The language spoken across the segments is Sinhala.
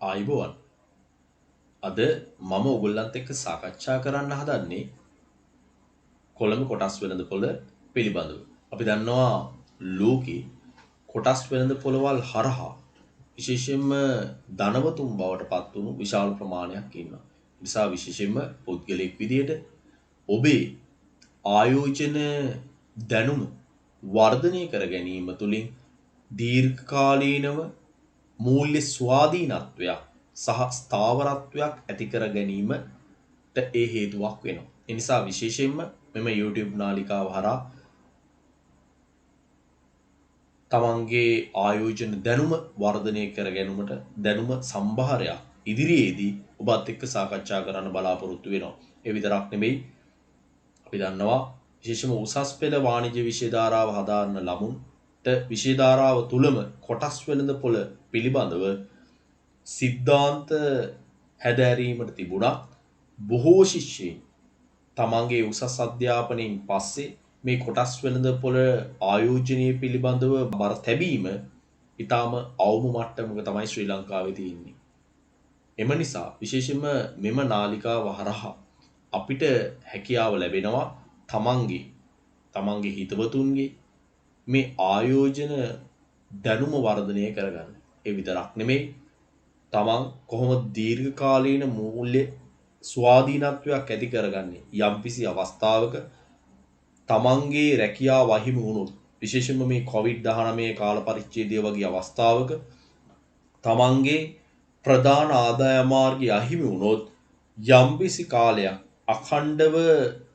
ආයිබෝවන් අද මම ඔයගොල්ලන්ත් එක්ක සාකච්ඡා කරන්න හදන්නේ කොළඹ කොටස් වෙළඳපොළ පිළිබඳව. අපි දන්නවා ලෝකේ කොටස් වෙළඳපොළවල් හරහා විශේෂයෙන්ම ධනවතුන් බවට පත් වුණු විශාල ප්‍රමාණයක් ඉන්නවා. නිසා විශේෂයෙන්ම පුද්ගලයෙක් විදියට ඔබේ ආයෝජන දැනුම වර්ධනය කර ගැනීම තුළින් දීර්ඝකාලීනව මූල්‍ය ස්වාධීනත්වයක් සහ ස්ථාවරත්වයක් ඇති කර ගැනීමට ඒ හේතුවක් වෙනවා. ඒ නිසා විශේෂයෙන්ම මෙම YouTube නාලිකාව හරහා තමන්ගේ ආයෝජන දැනුම වර්ධනය කර ගැනීමට දැනුම සම්භාරයක් ඉදිරියේදී ඔබත් එක්ක සාකච්ඡා කරන්න බලාපොරොත්තු වෙනවා. ඒ විතරක් නෙමෙයි අපි දන්නවා විශේෂම උසස් පෙළ වාණිජ්‍ය විෂය ධාරාව හදාරන ළමුන්ට විෂය ධාරාව තුලම කොටස් වෙළඳපොළ පිළිබඳව සිද්ධාන්ත හැදෑරීමට තිබුණා. බොහෝ ශිෂ්‍යයින් තමන්ගේ උසස් අධ්‍යාපනයෙන් පස්සේ මේ කොටස් වෙළඳපොළ ආයෝජනය පිළිබඳව බර තැබීම ඊටාම අවම මට්ටමක තමයි ශ්‍රී ලංකාවේ තියෙන්නේ. එම නිසා විශේෂයෙන්ම මෙම නාලිකාව හරහා අපිට හැකියාව ලැබෙනවා තමන්ගේ හිතවතුන්ගේ මේ ආයෝජන දැනුම වර්ධනය කරගන්න. ඒ විතරක් නෙමෙයි තමන් කොහොමද දීර්ඝකාලීන මූල්‍ය ස්වාධීනත්වයක් ඇති කරගන්නේ යම්කිසි අවස්ථාවක තමන්ගේ රැකියාව අහිමි වුණොත් විශේෂයෙන්ම මේ COVID-19 කාල පරිච්ඡේදය වගේ අවස්ථාවක තමන්ගේ ප්‍රධාන ආදායම් මාර්ගය අහිමි වුණොත් යම්කිසි කාලයක් අඛණ්ඩව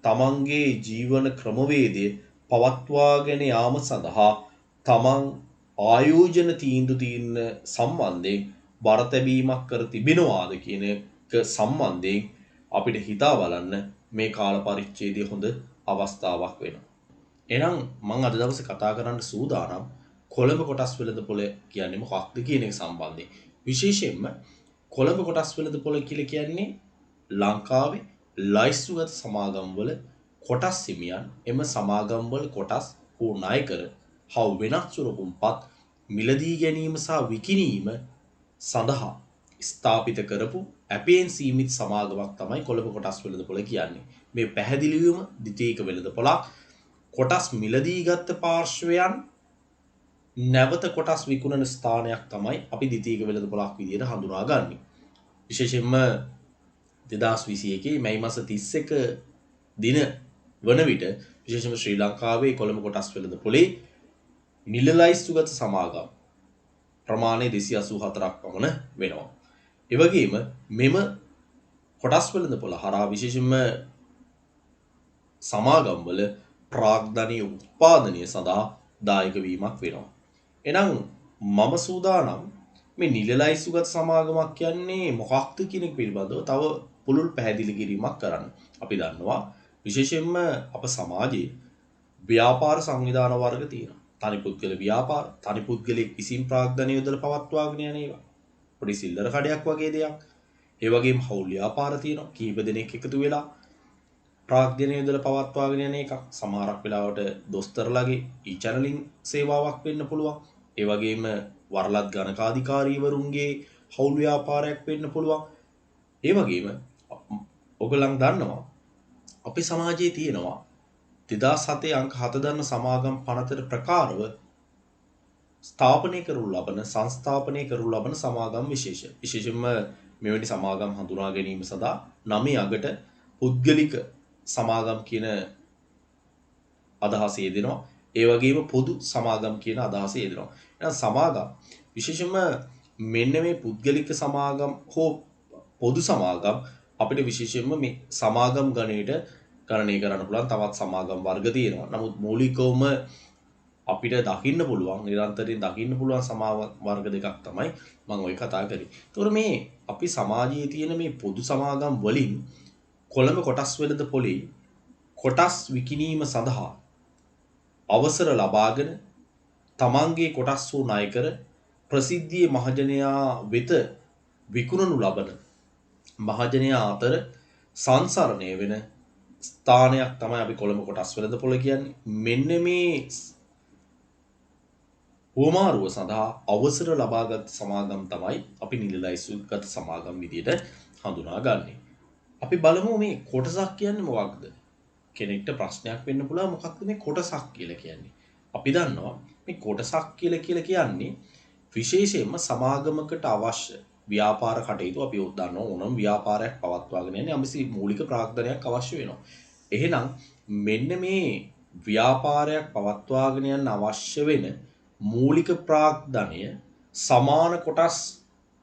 තමන්ගේ ජීවන ක්‍රමවේදය පවත්වාගෙන යාම සඳහා තමන් ආයෝජන තීන්දුව తీන්න සම්බන්ධයෙන් බර තැබීමක් කර තිබෙනවාද කියන එක සම්බන්ධයෙන් අපිට හිතා බලන්න මේ කාල පරිච්ඡේදය හොඳ අවස්ථාවක් වෙනවා. එහෙනම් මම අද දවසේ කතා කරන්න සූදානම් කොළඹ කොටස් වෙළඳපොළ කියන්නේ මොකක්ද කියන එක සම්බන්ධයෙන්. විශේෂයෙන්ම කොළඹ කොටස් වෙළඳපොළ කියලා කියන්නේ ලංකාවේ ලයිස්තුගත සමාගම්වල කොටස් හිමියන් එම සමාගම්වල කොටස් හෝ ණය කර හව වෙනත් සුරකුම්පත් මිලදී ගැනීම සහ විකිණීම සඳහා ස්ථාපිත කරපු ඇපයෙන් සීමිත සමාගමක් තමයි කොළඹ කොටස් වෙළඳපොළ කියන්නේ. මේ පැහැදිලිවම ද්විතීයික වෙළඳපොළක්. කොටස් මිලදී ගත්ත පාර්ශ්වයන් නැවත කොටස් විකුණන ස්ථානයක් තමයි අපි ද්විතීයික වෙළඳපොළක් විදිහට හඳුනාගන්නේ. විශේෂයෙන්ම 2021 මැයි මාස 31 දින වන විට විශේෂයෙන්ම ශ්‍රී ලංකාවේ කොළඹ කොටස් වෙළඳපොළේ නිල ලයිස්තුගත සමාගම් ප්‍රමාණය 284ක් පමණ වෙනවා. ඒ වගේම මෙම කොටස් වෙළඳපොළ හරහා විශේෂයෙන්ම සමාගම්වල ප්‍රාග්ධනීය උත්පාදනය සඳහා දායක වීමක් වෙනවා. එහෙනම් මම සූදානම් මේ නිල ලයිස්තුගත සමාගමක් කියන්නේ මොකක්ද කියන එක පිළිබඳව තව පුළුල් පැහැදිලි කිරීමක් කරන්න. අපි දන්නවා විශේෂයෙන්ම අප සමාජයේ ව්‍යාපාර සංවිධාන වර්ග තියෙනවා. තනි පුද්ගල ව්‍යාපාර, තනි පුද්ගලෙක් විසින් ප්‍රාග්ධනය යොදලා පවත්වාගෙන යන ඒවා. පොඩි සිල්ලර කඩයක් වගේ දෙයක්. ඒ වගේම හවුල් ව්‍යාපාර තියෙනවා. කීප දෙනෙක් එකතු වෙලා ප්‍රාග්ධනය යොදලා පවත්වාගෙන යන එකක්. සමහරක් වෙලාවට දොස්තරලාගේ ඊ-චැනලින් සේවාවක් වෙන්න පුළුවන්. ඒ වගේම වරලත් ගණකාධිකාරීවරුන්ගේ හවුල් ව්‍යාපාරයක් වෙන්න පුළුවන්. ඒ වගේම ඔයගොල්ලන් දන්නවා අපේ සමාජයේ තියෙනවා 2007 අංක 7 දන්න සමාගම් 50ට ප්‍රකාරව ස්ථාපනය කරනු ලබන සංස්ථාපනය කරනු ලබන සමාගම් විශේෂයෙන්ම මෙවැනි සමාගම් හඳුනා ගැනීම සඳහා 9 අගට පුද්ගලික සමාගම් කියන අදහස යෙදෙනවා. ඒ වගේම පොදු සමාගම් කියන අදහස යෙදෙනවා. එහෙනම් සමාගම් විශේෂයෙන්ම මෙන්න මේ පුද්ගලික සමාගම් හෝ පොදු සමාගම් අපිට විශේෂයෙන්ම මේ සමාගම් ගණයට ගණනය කරන්න පුළුවන් තවත් සමාගම් වර්ග තියෙනවා. නමුත් මූලිකවම අපිට දකින්න පුළුවන් නිරන්තරයෙන් දකින්න පුළුවන් සමාගම් වර්ග දෙකක් තමයි මම ඔය කතා කරේ. ඒතකොට මේ අපි සමාජයේ තියෙන මේ පොදු සමාගම් වලින් කොළඹ කොටස් වෙළඳපොළේ කොටස් විකිණීම සඳහා අවසර ලබාගෙන තමන්ගේ කොටස් වූ ණය කර ප්‍රසිද්ධියේ මහජනයා වෙත විකුණනු ලබන මහජනයා අතර සංසරණය වෙන ස්ථානයක් තමයි අපි කොළඹ කොටස් වෙළඳපොළ කියන්නේ. මෙන්න මේ හුවමාරුව සඳහා අවසර ලබාගත් සමාගම් තමයි අපි නිලයිසුගත සමාගම් විදියට හඳුනාගන්නේ. අපි බලමු මේ කොටසක් කියන්නේ මොකක්ද? කෙනෙක්ට ප්‍රශ්නයක් වෙන්න පුළුවන් මොකක්ද මේ කොටසක් කියලා කියන්නේ. අපි දන්නවා මේ කොටසක් කියලා කියන්නේ විශේෂයෙන්ම සමාගමකට අවශ්‍ය ව්‍යාපාර කටයුතු අපි දන්නවා ඕනම ව්‍යාපාරයක් පවත්වාගෙන යන්නේ යම්කිසි මූලික ප්‍රාග්ධනයක් අවශ්‍ය වෙනවා. එහෙනම් මෙන්න මේ ව්‍යාපාරයක් පවත්වාගෙන යන්න අවශ්‍ය වෙන මූලික ප්‍රාග්ධනය සමාන කොටස්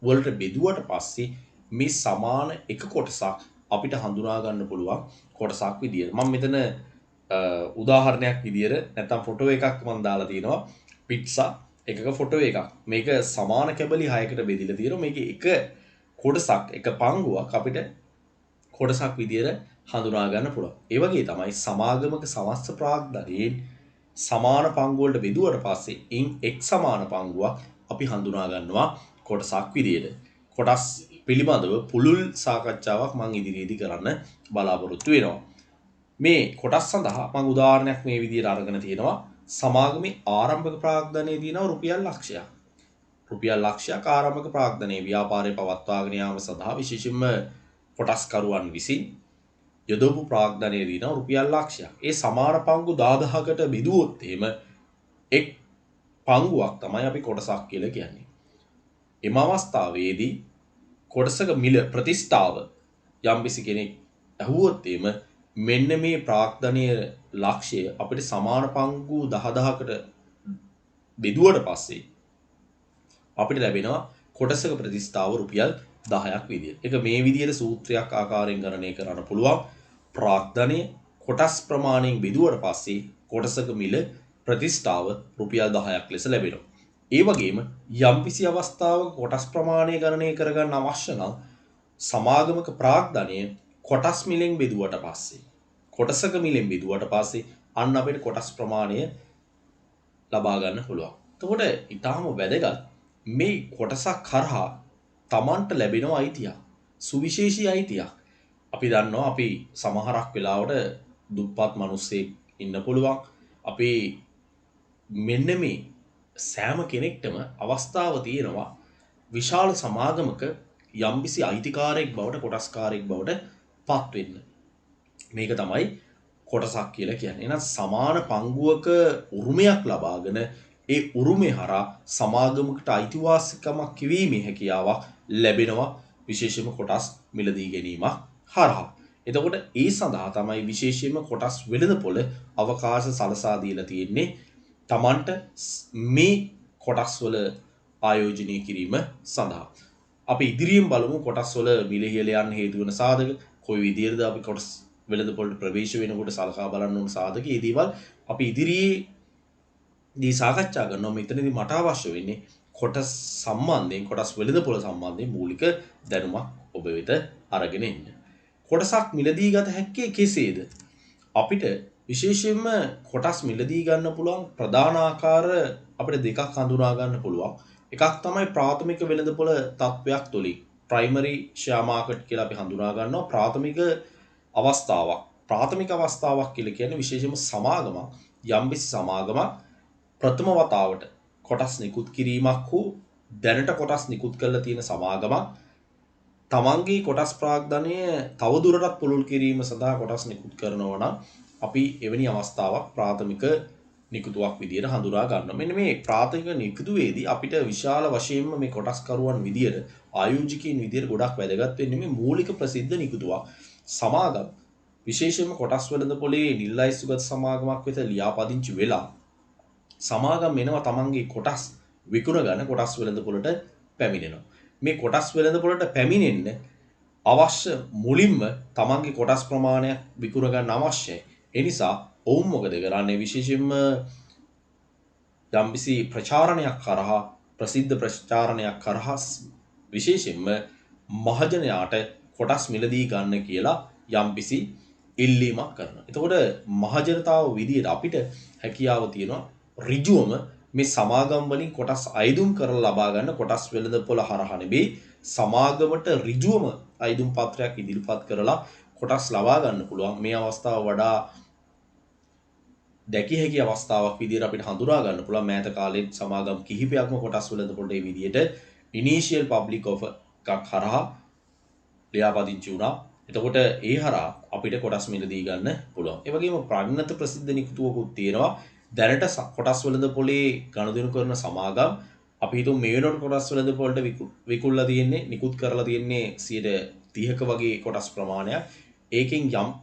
වලට බෙදුවට පස්සේ මේ සමාන එක කොටසක් අපිට හඳුනා ගන්න පුළුවන් කොටසක් විදියට. මම මෙතන උදාහරණයක් විදියට නැත්නම් ෆොටෝ එකක් මම දාලා තියෙනවා. පිට්සා එකක ෆොටෝ එකක්. මේක සමාන කැබලි 6කට බෙදලා තියෙනවා. මේකේ එක කොටසක් එක පංගුවක් අපිට කොටසක් විදියට හඳුනා ගන්න පුළුවන්. ඒ වගේ තමයි සමාගමක සමස්ත ප්‍රාග්ධනයෙන් සමාන පංගු වලට බෙදුවට පස්සේ ඉන් එක් සමාන පංගුවක් අපි හඳුනා ගන්නවා කොටසක් විදියට. කොටස් පිළිබඳව පුළුල් සාකච්ඡාවක් මම ඉදිරියේදී කරන්න බලාපොරොත්තු වෙනවා. මේ කොටස් සඳහා මම උදාහරණයක් මේ විදියට අරගෙන තියෙනවා. සමාගමේ ආරම්භක ප්‍රාග්ධනයේ තියෙනවා රුපියල් ලක්ෂයක්. රුපියල් ලක්ෂයක් ආරම්භක ප්‍රාග්ධනයේ ව්‍යාපාරය පවත්වාගෙන යාම සඳහා විශේෂයෙන්ම කොටස්කරුවන් විසින් යොදවපු ප්‍රාග්ධනයේ තියෙනවා රුපියල් ලක්ෂයක්. ඒ සමාන පංගු 10000කට බෙදුවොත් එහෙම එක් පංගුවක් තමයි අපි කොටසක් කියලා කියන්නේ. එම අවස්ථාවේදී කොටසක මිල ප්‍රතිස්ථාව යම්කිසි කෙනෙක් ඇහුවොත් එහෙම මෙන්න මේ ප්‍රාග්ධනීය ලක්ෂ්‍ය අපිට සමාන පංගු 10000කට බෙදුවට පස්සේ අපිට ලැබෙනවා කොටසක ප්‍රතිස්ථාව රුපියල් 10ක් විදියට. ඒක මේ විදියට සූත්‍රයක් ආකාරයෙන් ගණනය කරන්න පුළුවන්. ප්‍රාග්ධනය කොටස් ප්‍රමාණයෙන් බෙදුවට පස්සේ කොටසක මිල ප්‍රතිස්ථාව රුපියල් 10ක් ලෙස ලැබෙනවා. ඒ වගේම යම්කිසි අවස්ථාවක කොටස් ප්‍රමාණය ගණනය කරගන්න අවශ්‍ය නම් සමාගමක ප්‍රාග්ධනය කොටස් මිලෙන් බෙදුවට පස්සේ කොටසක මිලෙන් බෙදුවට පස්සේ අන්න අපිට කොටස් ප්‍රමාණය ලබා ගන්න පුළුවන්. එතකොට ඊටාම වැදගත් මේ කොටසක් කරහා Tamanට ලැබෙන අයිතියක් සුවිශේෂී අයිතියක්. අපි දන්නවා අපි සමහරක් වෙලාවට දුප්පත් මිනිස්සෙක් ඉන්න පුළුවන්. අපි මෙන්න මේ සෑම කෙනෙක්ටම අවස්ථාව තියෙනවා විශාල සමාගමක යම්කිසි අයිතිකාරයෙක් බවට කොටස්කාරයෙක් බවට පත් වෙන්න. මේක තමයි කොටසක් කියලා කියන්නේ. එහෙනම් සමාන පංගුවක උරුමයක් ලබාගෙන ඒ උරුමය හරහා සමාගමකට අයිතිවාසිකමක් කිවීමේ හැකියාවක් ලැබෙනවා විශේෂයෙන්ම කොටස් මිලදී ගැනීමක් හරහා. එතකොට ඒ සඳහා තමයි විශේෂයෙන්ම කොටස් වෙළඳපොළ අවකාශ සලසා දීලා තියෙන්නේ Tamanට මේ කොටස්වල ආයෝජනය කිරීම සඳහා. අපි ඉදිරියෙන් බලමු කොටස්වල මිල ඉහළ යන්න හේතු වෙන සාධක කොයි විදිහටද අපි කොටස් වෙළඳපොළට ප්‍රවේශ වෙනකොට සලකා බලන්න ඕන සාධක. මේ දේවල් අපි ඉදිරියේදී සාකච්ඡා කරනවා. මෙතනදී මට අවශ්‍ය වෙන්නේ කොටස් සම්බන්ධයෙන් කොටස් වෙළඳපොළ සම්බන්ධයෙන් මූලික දැනුමක් ඔබ වෙත අරගෙන එන්න. කොටසක් මිලදී ගත හැක්කේ කෙසේද? අපිට විශේෂයෙන්ම කොටස් මිලදී ගන්න පුළුවන් ප්‍රධාන ආකාර අපිට දෙකක් හඳුනා ගන්න පුළුවන්. එකක් තමයි ප්‍රාථමික වෙළඳපොළ තත්වයක් තුලින් ප්‍රයිමරි ෂෙයා මාකට් කියලා අපි හඳුනා ගන්නවා. ප්‍රාථමික අවස්ථාවක්. ප්‍රාථමික අවස්ථාවක් කියලා කියන්නේ විශේෂයෙන්ම සමාගමක් යම්කිසි සමාගමක් ප්‍රථම වතාවට කොටස් නිකුත් කිරීමක් හෝ දැනට කොටස් නිකුත් කරලා තියෙන සමාගමක් තමන්ගේ කොටස් ප්‍රාග්ධනය තවදුරටත් පුළුල් කිරීම සඳහා කොටස් නිකුත් කරනවා නම් අපි එවැනි අවස්ථාවක් ප්‍රාථමික නිකුතුවක් විදියට හඳුනා ගන්නවා. මෙන්න මේ ප්‍රාථමික නිකුතුවේදී අපිට විශාල වශයෙන්ම මේ කොටස්කරුවන් විදියට ආයෝජකයින් විදියට ගොඩක් වැදගත් වෙන්නේ මේ මූලික ප්‍රසිද්ධ නිකුතුවක්. සමාගම් විශේෂයෙන්ම කොටස් වෙළඳපොලේ නිල්ලයිසුගත සමාගමක් වෙත ලියාපදිංචි වෙලා සමාගම් වෙනවා තමන්ගේ කොටස් විකුණ ගන්න කොටස් වෙළඳපොළට පැමිණෙනවා. මේ කොටස් වෙළඳපොළට පැමිණෙන්න අවශ්‍ය මුලින්ම තමන්ගේ කොටස් ප්‍රමාණයක් විකුණ ගන්න අවශ්‍යයි. ඒ නිසා ඔවුන් මොකද කරන්නේ? විශේෂයෙන්ම යම්කිසි ප්‍රචාරණයක් කරහා ප්‍රසිද්ධ ප්‍රචාරණයක් කරහා විශේෂයෙන්ම මහජනයාට කොටස් මිලදී ගන්න කියලා යම්කිසි ඉල්ලීමක් කරනවා. එතකොට මහජනතාව විදියට අපිට හැකියාව තියෙනවා ඍජුවම මේ සමාගම් වලින් කොටස් අයදුම් කරලා ලබා ගන්න කොටස් වෙළඳපොළ හරහා නෙවෙයි සමාගමට ඍජුවම අයදුම් පත්‍රයක් ඉදිරිපත් කරලා කොටස් ලබා ගන්න පුළුවන්. මේ අවස්ථාව වඩා දැකිය හැකි අවස්ථාවක් විදිහට අපිට හඳුනා ගන්න පුළුවන් මෑත කාලේ සමාගම් කිහිපයක්ම කොටස් වෙළඳපොළට මේ විදිහට ඉනිෂියල් පබ්ලික් ඔෆර් එකක් හරහා ලියාපදිංචි වුණා. එතකොට ඒ හරහා අපිට කොටස් මිලදී ගන්න පුළුවන්. ඒ වගේම ප්‍රඥත ප්‍රසිද්ධ නිකුතුවකුත් තියෙනවා. දැනට කොටස් වෙළඳපොලේ ගනුදෙනු කරන සමාගම් අපි හිතමු මේ වෙනකොට කොටස් වෙළඳපොලට විකුල්ලා තියෙන්නේ නිකුත් කරලා තියෙන්නේ 30ක වගේ කොටස් ප්‍රමාණයක්. ඒකෙන්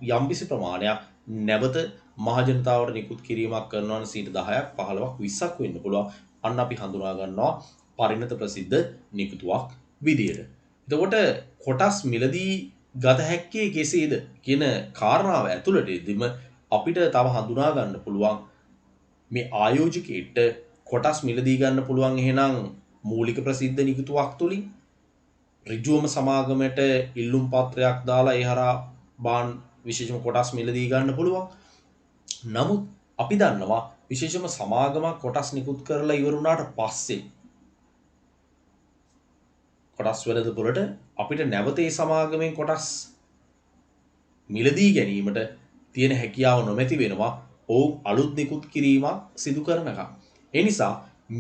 යම්කිසි ප්‍රමාණයක් නැවත මහජනතාවට නිකුත් කිරීමක් කරනවා නම් 10ක් 15ක් 20ක් වෙන්න පුළුවන්. අන්න අපි හඳුනා ගන්නවා පරිණත ප්‍රසිද්ධ නිකුතුවක් විදියට. එතකොට කොටස් මිලදී ගත හැක්කේ කෙසේද කියන කාරණාව ඇතුළතදීම අපිට තව හඳුනා ගන්න පුළුවන් මේ ආයෝජකයෙක්ට කොටස් මිලදී ගන්න පුළුවන් එහෙනම් මූලික ප්‍රසිද්ධ නිකුතුවක් තුලින් ඍජුවම සමාගමට ඉල්ලුම් පත්‍රයක් දාලා ඒ හරහා බාන් විශේෂම කොටස් මිලදී ගන්න පුළුවන්. නමුත් අපි දන්නවා විශේෂම සමාගමක් කොටස් නිකුත් කරලා ඉවරුණාට පස්සේ කොටස් වෙළඳපොළට අපිට නැවත ඒ සමාගමෙන් කොටස් මිලදී ගැනීමට තියෙන හැකියාව නොමැති වෙනවා ඔවුන් අලුත් නිකුත් කිරීමක් සිදු කරනකම්. ඒ නිසා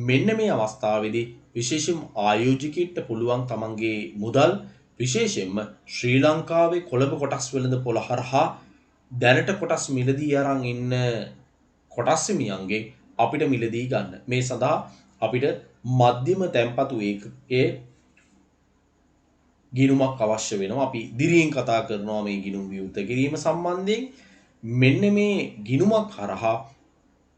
මෙන්න මේ අවස්ථාවේදී විශේෂම ආයෝජකයෙක්ට පුළුවන් තමන්ගේ මුදල් විශේෂයෙන්ම ශ්‍රී ලංකාවේ කොළඹ කොටස් වෙළඳපොළ හරහා දැනට කොටස් මිලදී අරන් ඉන්න කොටස් හිමියන්ගේ අපිට මිලදී ගන්න. මේ සඳහා අපිට මධ්‍යම තැන්පතු ඒකකයේ ගිණුමක් අවශ්‍ය වෙනවා. අපි ඉදිරියෙන් කතා කරනවා මේ ගිණුම් විවෘත කිරීම සම්බන්ධයෙන්. මෙන්න මේ ගිණුමක් හරහා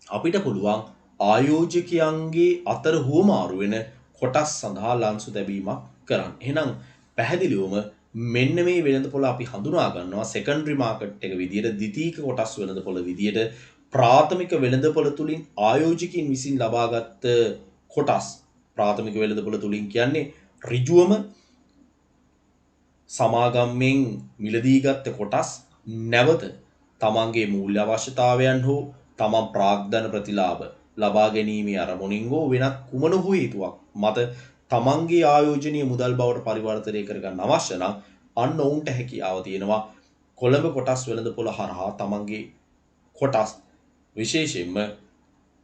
අපිට පුළුවන් ආයෝජකයන්ගේ අතර හුවමාරු වෙන කොටස් සඳහා ලන්සු තැබීමක් කරන්න. එහෙනම් පැහැදිලිවම මෙන්න මේ වෙළඳපොළ අපි හඳුනා ගන්නවා සෙකන්ඩරි මාකට් එක විදියට ද්විතීයික කොටස් වෙළඳපොළ විදියට ප්‍රාථමික වෙළඳපොළ තුලින් ආයෝජකයන් විසින් ලබාගත් කොටස් ප්‍රාථමික වෙළඳපොළ තුලින් කියන්නේ ඍජුවම සමාගමෙන් මිලදී ගත්ත කොටස් නැවත තමන්ගේ මූල්‍ය අවශ්‍යතාවයන් හෝ තමන් ප්‍රාග්ධන ප්‍රතිලාභ ලබා ගැනීමේ අරමුණින් හෝ වෙනත් කුමන හෝ හේතුවක් මත තමන්ගේ ආයෝජනීය මුදල් බවට පරිවර්තනය කරගන්න අවශ්‍ය නම් අන්න ඔවුන්ට හැකියාව තියෙනවා කොළඹ කොටස් වෙළඳපොළ හරහා තමන්ගේ කොටස් විශේෂයෙන්ම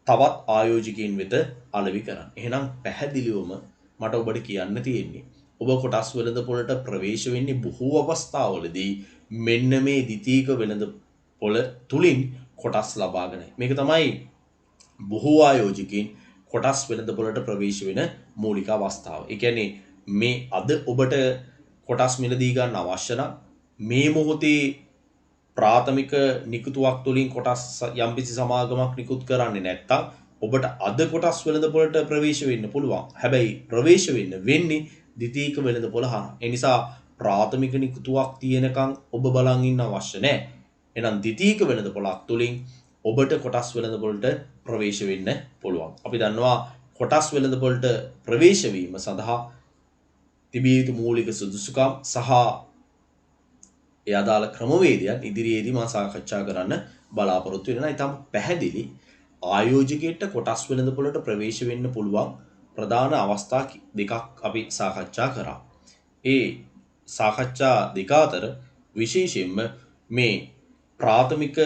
තවත් ආයෝජකයින් වෙත අලෙවි කරන්න. එහෙනම් පැහැදිලිවම මට ඔබට කියන්න තියෙන්නේ ඔබ කොටස් වෙළඳපොළට ප්‍රවේශ වෙන්නේ බොහෝ අවස්ථාවලදී මෙන්න මේ ද්විතීයික වෙළඳපොළ තුලින් කොටස් ලබාගෙන. මේක තමයි බොහෝ ආයෝජකයින් කොටස් වෙළඳපොළට ප්‍රවේශ වෙන මූලික අවස්ථාව. ඒ කියන්නේ මේ අද ඔබට කොටස් මිලදී ගන්න අවශ්‍ය නම් මේ මොහොතේ ප්‍රාථමික නිකුතුවක් තුලින් කොටස් යම්කිසි සමාගමක් නිකුත් කරන්නේ නැත්තම් ඔබට අද කොටස් වෙළඳපොළට ප්‍රවේශ වෙන්න පුළුවන්. හැබැයි ප්‍රවේශ වෙන්නේ ද්විතීයික වෙළඳපොළ හරහා. ඒ නිසා ප්‍රාථමික නිකුතුවක් තියෙනකන් ඔබ බලන් ඉන්න අවශ්‍ය නැහැ. එහෙනම් ද්විතීයික වෙළඳපොළක් තුලින් ඔබට කොටස් වෙළඳපොළට ප්‍රවේශ වෙන්න පුළුවන්. අපි දන්නවා කොටස් වෙළඳපොළට ප්‍රවේශ වීම සඳහා තිබිය යුතු මූලික සුදුසුකම් සහ ඒ අදාළ ක්‍රමවේදයන් ඉදිරියේදී මම සාකච්ඡා කරන්න බලාපොරොත්තු වෙනවා. ඊටම පැහැදිලි ආයෝජකයෙක්ට කොටස් වෙළඳපොළට ප්‍රවේශ වෙන්න පුළුවන් ප්‍රධාන අවස්ථා දෙකක් අපි සාකච්ඡා කරා. ඒ සාකච්ඡා දෙක අතර විශේෂයෙන්ම මේ ප්‍රාථමික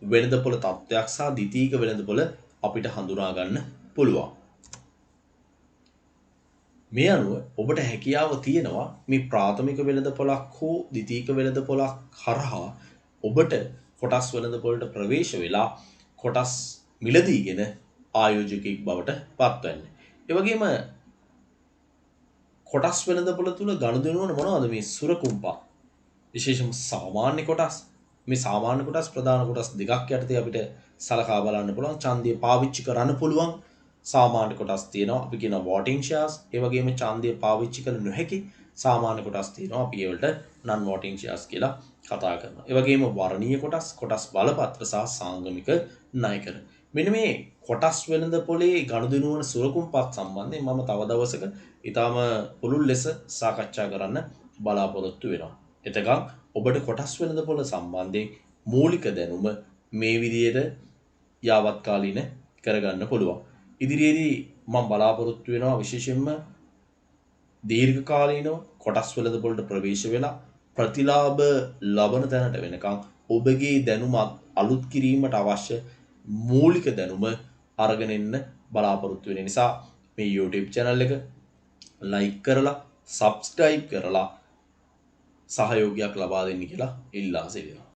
වෙළඳපොළ තත්ත්වයක් සහ ද්විතීයික වෙළඳපොළ අපිට හඳුනා ගන්න පුළුවන්. මේ අනුව ඔබට හැකියාව තියෙනවා මේ ප්‍රාථමික වෙළඳපොළක් හෝ ද්විතීයික වෙළඳපොළක් හරහා ඔබට කොටස් වෙළඳපොළට ප්‍රවේශ වෙලා කොටස් මිලදීගෙන ආයෝජකයෙක් බවට පත්වෙන්න. ඒ වගේම කොටස් වෙළඳපොළ තුල ගනුදෙනු වන මොනවද මේ සුරකුම්පා විශේෂම සාමාන්‍ය කොටස් මේ සාමාන්‍ය කොටස් ප්‍රධාන කොටස් දෙකක් යටතේ අපිට සලකා බලන්න පුළුවන් ඡන්දය පාවිච්චි කරන්න පුළුවන් සාමාන්‍ය කොටස් තියෙනවා අපි කියන voting shares ඒ වගේම ඡන්දය පාවිච්චි කළ නොහැකි සාමාන්‍ය කොටස් තියෙනවා අපි ඒවලට non voting shares කියලා කතා කරනවා ඒ වගේම වර්ණීය කොටස් බලපත්‍ර සහ සාංගමික ණයකර මෙන්න මේ කොටස් වෙළඳපොලේ ගනුදෙනු වන සුරකුම්පත් සම්බන්ධයෙන් මම තව දවසක ඊටාම පුළුල් ලෙස සාකච්ඡා කරන්න බලාපොරොත්තු වෙනවා එතකන් ඔබට කොටස් වෙළඳපොළ සම්බන්ධයෙන් මූලික දැනුම මේ විදිහට යාවත් කාලීන කරගන්න පුළුවන්. ඉදිරියේදී මම බලාපොරොත්තු වෙනවා විශේෂයෙන්ම දීර්ඝ කාලීනව කොටස් වෙළඳපොළට ප්‍රවේශ වෙලා ප්‍රතිලාභ ලබන තැනට වෙනකන් ඔබගේ දැනුම අලුත් කිරීමට අවශ්‍ය මූලික දැනුම අරගෙන එන්න බලාපොරොත්තු වෙන නිසා මේ YouTube channel එක like කරලා subscribe කරලා සහයෝගයක් ලබා දෙන්න කියලා ඉල්ලා සිටිනවා.